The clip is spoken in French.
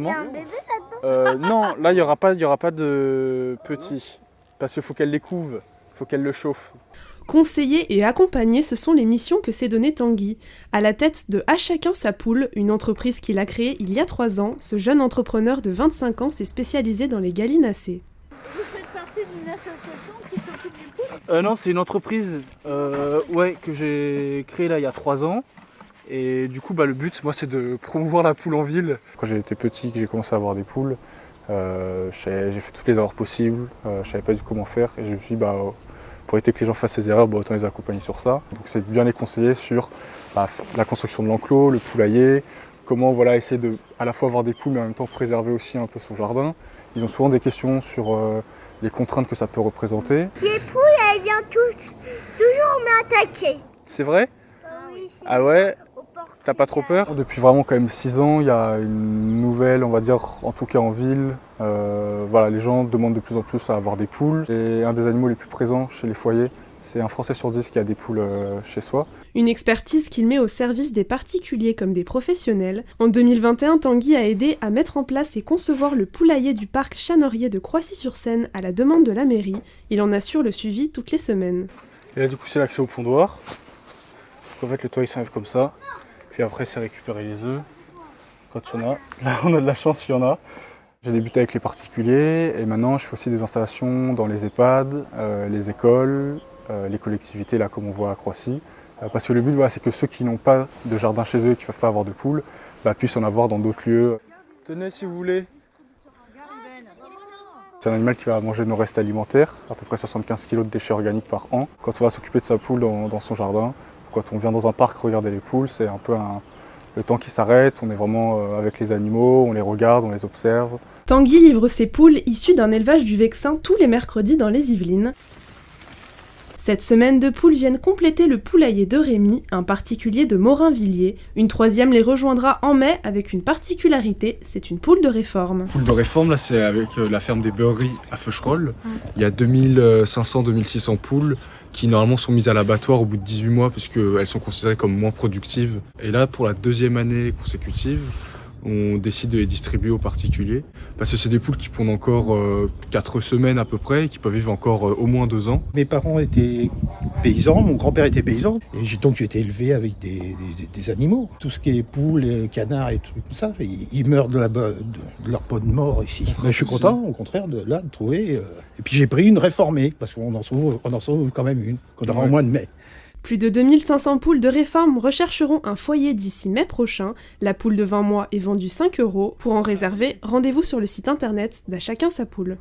Il y a un bébé là-dedans? Non, là il n'y aura pas de petit. Parce qu'il faut qu'elle les couve, il faut qu'elle le chauffe. Conseiller et accompagner, ce sont les missions que s'est donné Tanguy. À la tête de À chacun sa poule, une entreprise qu'il a créée il y a 3 ans, ce jeune entrepreneur de 25 ans s'est spécialisé dans les gallinacés. Vous faites partie d'une association qui s'occupe des poules? Non, c'est une entreprise que j'ai créée là il y a 3 ans. Et du coup, le but, moi, c'est de promouvoir la poule en ville. Quand j'ai été petit, que j'ai commencé à avoir des poules, j'ai fait toutes les erreurs possibles. Je savais pas du tout comment faire. Et je me suis dit, pour éviter que les gens fassent ces erreurs, autant les accompagner sur ça. Donc c'est de bien les conseiller sur la construction de l'enclos, le poulailler, comment essayer de à la fois avoir des poules mais en même temps préserver aussi un peu son jardin. Ils ont souvent des questions sur les contraintes que ça peut représenter. Les poules, elles viennent toujours m'attaquer. C'est vrai? Oui, Ah ouais? au portail. T'as pas trop peur? Depuis vraiment quand même 6 ans, il y a une nouvelle, on va dire, en tout cas en ville. Les gens demandent de plus en plus à avoir des poules. C'est un des animaux les plus présents chez les foyers. C'est 1 Français sur 10 qui a des poules chez soi. Une expertise qu'il met au service des particuliers comme des professionnels. En 2021, Tanguy a aidé à mettre en place et concevoir le poulailler du parc Chanorier de Croissy-sur-Seine à la demande de la mairie. Il en assure le suivi toutes les semaines. Et là du coup c'est l'accès au pondoir. En fait le toit il s'enlève comme ça. Puis après c'est récupérer les œufs. Quand il y en a. Là on a de la chance il y en a. J'ai débuté avec les particuliers et maintenant je fais aussi des installations dans les EHPAD, les écoles, les collectivités là comme on voit à Croissy. Parce que le but c'est que ceux qui n'ont pas de jardin chez eux et qui ne peuvent pas avoir de poules puissent en avoir dans d'autres lieux. Tenez si vous voulez. C'est un animal qui va manger nos restes alimentaires, à peu près 75 kg de déchets organiques par an. Quand on va s'occuper de sa poule dans son jardin, quand on vient dans un parc regarder les poules, c'est un peu le temps qui s'arrête, on est vraiment avec les animaux, on les regarde, on les observe. Tanguy livre ses poules issues d'un élevage du Vexin tous les mercredis dans les Yvelines. Cette semaine, 2 poules viennent compléter le poulailler de Rémy, un particulier de Morinvilliers. Une 3e les rejoindra en mai avec une particularité, c'est une poule de réforme. Poule de réforme, là, c'est avec la ferme des Beurreries à Feucherolles. Il y a 2500-2600 poules qui normalement sont mises à l'abattoir au bout de 18 mois puisqu'elles sont considérées comme moins productives. Et là, pour la 2e année consécutive, on décide de les distribuer aux particuliers parce que c'est des poules qui pondent encore 4 semaines à peu près et qui peuvent vivre encore au moins 2 ans. Mes parents étaient paysans, mon grand-père était paysan et donc j'ai été élevé avec des animaux. Tout ce qui est poules, canards et trucs comme ça, ils meurent de leur bonne mort ici. Mais je suis content au contraire de trouver. Et puis j'ai pris une réformée parce qu'on en sauve quand même une, qu'on aura au mois de mai. Plus de 2500 poules de réforme rechercheront un foyer d'ici mai prochain. La poule de 20 mois est vendue 5 €. Pour en réserver, rendez-vous sur le site internet d'À chacun sa poule.